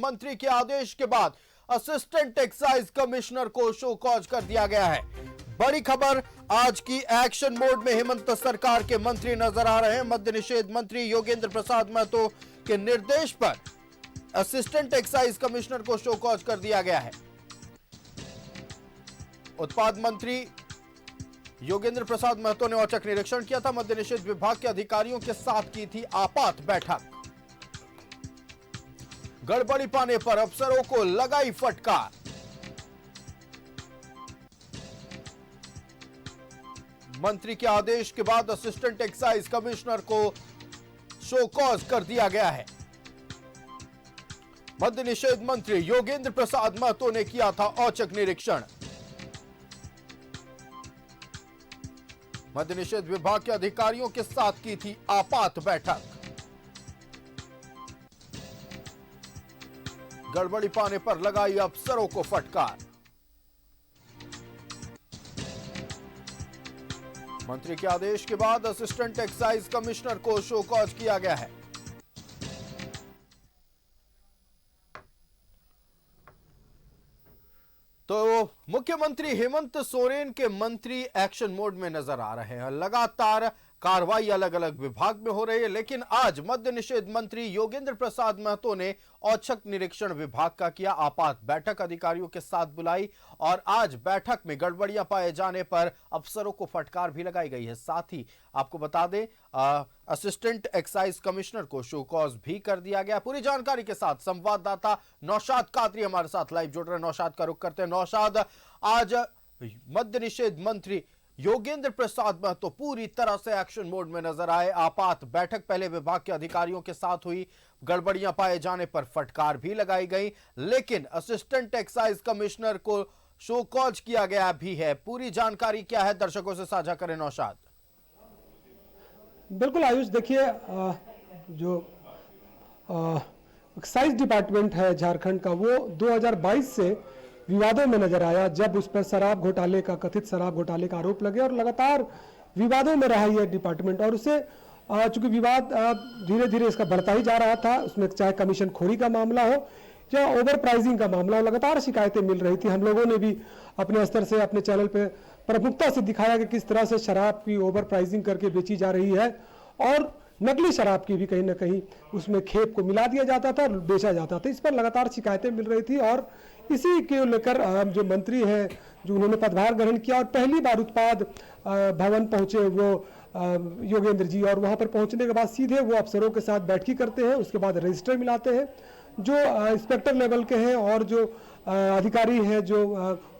मंत्री के आदेश के बाद असिस्टेंट एक्साइज कमिश्नर को शो कॉज कर दिया गया है। बड़ी खबर आज की एक्शन मोड में हेमंत सरकार के मंत्री नजर आ रहे हैं। मद्य निषेध मंत्री योगेंद्र प्रसाद महतो के निर्देश पर असिस्टेंट एक्साइज कमिश्नर को शो कॉज कर दिया गया है। उत्पाद मंत्री योगेंद्र प्रसाद महतो ने औचक निरीक्षण किया था। मद्य निषेध विभाग के अधिकारियों के साथ की थी आपात बैठक। गड़बड़ी पाने पर अफसरों को लगाई फटकार। मंत्री के आदेश के बाद असिस्टेंट एक्साइज कमिश्नर को शो कॉज कर दिया गया है। मद्य निषेध मंत्री योगेंद्र प्रसाद महतो ने किया था औचक निरीक्षण। मद्य निषेध विभाग के अधिकारियों के साथ की थी आपात बैठक। गड़बड़ी पाने पर लगाई अफसरों को फटकार। मंत्री के आदेश के बाद असिस्टेंट एक्साइज कमिश्नर को शो कॉज किया गया है। तो मुख्यमंत्री हेमंत सोरेन के मंत्री एक्शन मोड में नजर आ रहे हैं। लगातार कार्रवाई अलग अलग विभाग में हो रही है, लेकिन आज मद्य निषेध मंत्री योगेंद्र प्रसाद महतो ने औचक निरीक्षण विभाग का किया। आपात बैठक अधिकारियों के साथ बुलाई और आज बैठक में गड़बड़ियां पाए जाने पर अफसरों को फटकार भी लगाई गई है। साथ ही आपको बता दें असिस्टेंट एक्साइज कमिश्नर को शो कॉज भी कर दिया गया। पूरी जानकारी के साथ संवाददाता नौशाद कादरी हमारे साथ लाइव जुड़ रहे हैं। नौशाद का रुख करते हैं। नौशाद, आज मद्य निषेध मंत्री योगेंद्र प्रसाद महतो पूरी तरह से एक्शन मोड में नजर आए। आपात बैठक पहले विभाग के अधिकारियों के साथ हुई। गड़बड़ियां पाए जाने पर फटकार भी लगाई गई, लेकिन असिस्टेंट एक्साइज कमिश्नर को शो कॉज किया गया भी है। पूरी जानकारी क्या है, दर्शकों से साझा करें नौशाद। बिल्कुल आयुष, देखिए जो एक्साइज डिपार्टमेंट है झारखंड का, वो 2022 से विवादों में नजर आया, जब उस पर शराब घोटाले का, कथित शराब घोटाले का आरोप लगे और लगातार विवादों में रहा यह डिपार्टमेंट। और उसे चूंकि विवाद धीरे धीरे इसका बढ़ता ही जा रहा था, उसमें चाहे कमीशन खोरी का मामला हो या ओवर प्राइसिंग का मामला हो, लगातार शिकायतें मिल रही थी। हम लोगों ने भी अपने स्तर से अपने चैनल पे प्रमुखता से दिखाया कि किस तरह से शराब की ओवर प्राइसिंग करके बेची जा रही है और नकली शराब की भी कहीं ना कहीं उसमें खेप को मिला दिया जाता था और बेचा जाता था। इस पर लगातार शिकायतें मिल रही थी और इसी के लेकर जो मंत्री हैं, जो उन्होंने पदभार ग्रहण किया और पहली बार उत्पाद भवन पहुंचे वो योगेंद्र जी, और वहां पर पहुंचने के बाद सीधे वो अफसरों के साथ बैठक करते हैं। उसके बाद रजिस्टर मिलाते हैं जो इंस्पेक्टर लेवल के हैं और जो अधिकारी हैं, जो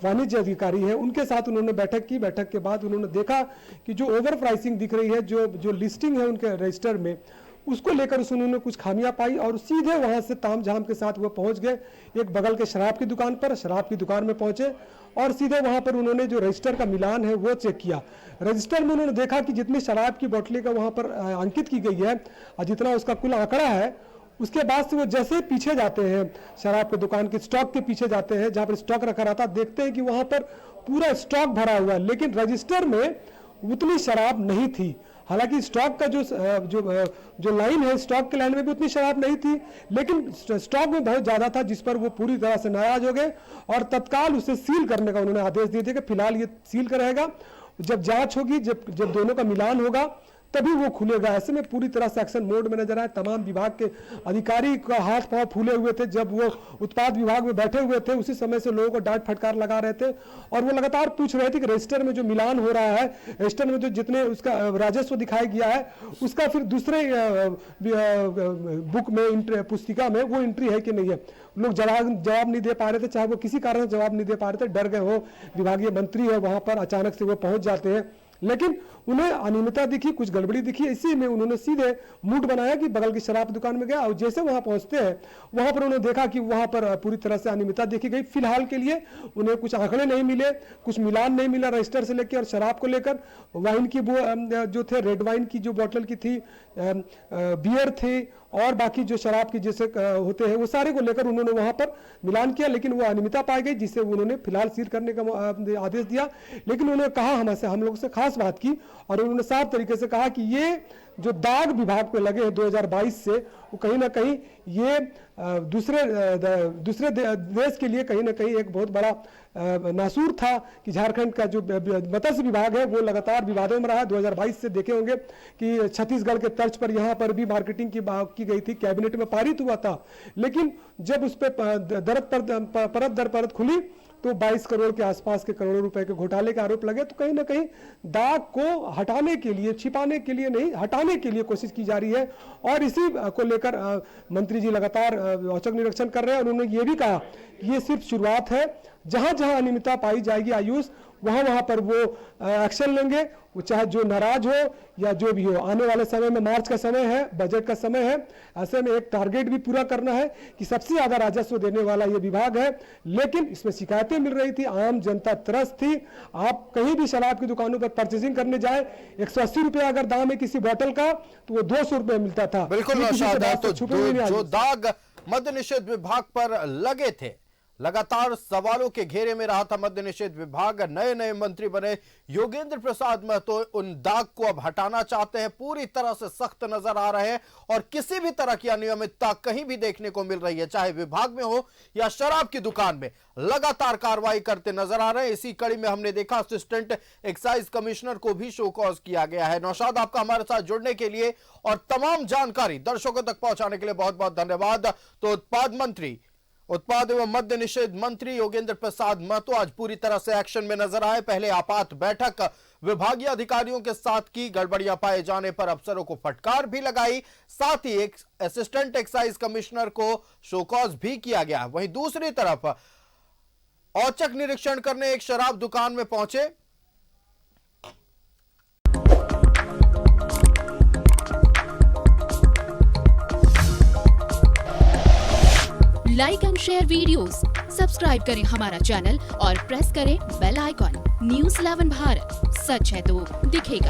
वाणिज्य अधिकारी हैं, उनके साथ उन्होंने बैठक की। बैठक के बाद उन्होंने देखा कि जो ओवर प्राइसिंग दिख रही है, जो लिस्टिंग है उनके रजिस्टर में, उसको लेकर उन्होंने कुछ खामियां पाई और सीधे वहां से तामझाम के साथ वो पहुंच गए एक बगल के शराब की दुकान पर। शराब की दुकान में पहुंचे और सीधे वहां पर उन्होंने जो रजिस्टर का मिलान है वो चेक किया। रजिस्टर में उन्होंने देखा कि जितनी शराब की बोतलें का वहां पर अंकित की गई है और जितना उसका कुल आंकड़ा है, उसके बाद से वो जैसे पीछे जाते हैं, शराब की दुकान के स्टॉक के पीछे जाते हैं जहां पर स्टॉक रखा रहता, देखते हैं कि वहां पर पूरा स्टॉक भरा हुआ है, लेकिन रजिस्टर में उतनी शराब नहीं थी। हालांकि स्टॉक का जो लाइन है, स्टॉक के लाइन में भी उतनी शराब नहीं थी, लेकिन स्टॉक में बहुत ज्यादा था, जिस पर वो पूरी तरह से नाराज हो गए और तत्काल उसे सील करने का उन्होंने आदेश दिए थे कि फिलहाल ये सील का रहेगा। जब जांच होगी, जब दोनों का मिलान होगा तभी वो खुलेगा। ऐसे में पूरी तरह से एक्शन मोड में नजर आए। तमाम विभाग के अधिकारी का हाथ पांव फूले हुए थे जब वो उत्पाद विभाग में बैठे हुए थे। उसी समय से लोगों को डांट फटकार लगा रहे थे और वो लगातार पूछ रहे थे कि रजिस्टर में जो मिलान हो रहा है, रजिस्टर में जो जितने उसका राजस्व दिखाया गया है, उसका फिर दूसरे बुक में, पुस्तिका में वो एंट्री है कि नहीं है। लोग जवाब नहीं दे पा रहे थे, चाहे वो किसी कारण से जवाब नहीं दे पा रहे थे, डर गए हो। विभागीय मंत्री है वहां पर, अचानक से वो पहुंच जाते हैं, लेकिन उन्हें अनियमितता दिखी, कुछ गड़बड़ी दिखी। इसी में उन्होंने सीधे मूड बनाया कि बगल की शराब दुकान में गया और जैसे वहां पहुंचते हैं, वहां पर उन्होंने देखा कि वहां पर पूरी तरह से अनियमितता देखी गई। फिलहाल के लिए उन्हें कुछ आंकड़े नहीं मिले, कुछ मिलान नहीं मिला रजिस्टर से लेकर और शराब को लेकर। वाइन की वो जो थे, रेड वाइन की जो बोतल की थी, बियर थी और बाकी जो शराब की जैसे होते हैं, वो सारे को लेकर उन्होंने वहां पर मिलान किया, लेकिन वो अनियमितता पाई गई, जिससे उन्होंने फिलहाल सील करने का आदेश दिया। लेकिन उन्होंने कहा, हम लोगों से खास बात की और उन्होंने साफ तरीके से कहा कि ये जो दाग विभाग पे लगे हैं 2022 से, वो कहीं ना कहीं ये दूसरे देश के लिए कहीं ना कहीं एक बहुत बड़ा नासूर था कि झारखंड का जो मत्स्य विभाग है वो लगातार विवादों में रहा। 2022 से देखे होंगे कि छत्तीसगढ़ के तर्ज पर यहाँ पर भी मार्केटिंग की गई थी, कैबिनेट में पारित हुआ था, लेकिन जब उस पर परत दर परत खुली तो 22 करोड़ के आसपास के करोड़ों रुपए के घोटाले के आरोप लगे। तो कहीं ना कहीं दाग को हटाने के लिए, छिपाने के लिए नहीं, हटाने के लिए कोशिश की जा रही है। और इसी को लेकर मंत्री जी लगातार औचक निरीक्षण कर रहे हैं। और उन्होंने ये भी कहा कि ये सिर्फ शुरुआत है, जहां जहां अनियमितता पाई जाएगी आयुष, वहां वहां पर वो एक्शन लेंगे, वो चाहे जो नाराज हो या जो भी हो। आने वाले समय में मार्च का समय है, बजट का समय है, ऐसे में एक टारगेट भी पूरा करना है कि सबसे ज्यादा राजस्व देने वाला ये विभाग है। लेकिन इसमें शिकायतें मिल रही थी, आम जनता त्रस्त थी। आप कहीं भी शराब की दुकानों पर परचेजिंग करने जाए, 180 रुपया अगर दाम है किसी बोतल का, तो वो 200 रुपये मिलता था। बिल्कुल जो दाग मद्य निषेध विभाग पर लगे थे, लगातार सवालों के घेरे में रहा था मद्य निषेध विभाग। नए नए मंत्री बने योगेंद्र प्रसाद महतो उन दाग को अब हटाना चाहते हैं, पूरी तरह से सख्त नजर आ रहे हैं और किसी भी तरह की अनियमितता कहीं भी देखने को मिल रही है, चाहे विभाग में हो या शराब की दुकान में, लगातार कार्रवाई करते नजर आ रहे हैं। इसी कड़ी में हमने देखा असिस्टेंट एक्साइज कमिश्नर को भी शो कॉज किया गया है। नौशाद, आपका हमारे साथ जुड़ने के लिए और तमाम जानकारी दर्शकों तक पहुंचाने के लिए बहुत बहुत धन्यवाद। तो उत्पाद एवं मद्य निषेध मंत्री योगेंद्र प्रसाद महतो आज पूरी तरह से एक्शन में नजर आए। पहले आपात बैठक विभागीय अधिकारियों के साथ की, गड़बड़ियां पाए जाने पर अफसरों को फटकार भी लगाई, साथ ही एक असिस्टेंट एक्साइज कमिश्नर को शोकॉज भी किया गया। वहीं दूसरी तरफ औचक निरीक्षण करने एक शराब दुकान में पहुंचे like and share videos, subscribe करें हमारा चैनल और प्रेस करें बेल आइकॉन। न्यूज़ 11 भारत, सच है तो दिखेगा।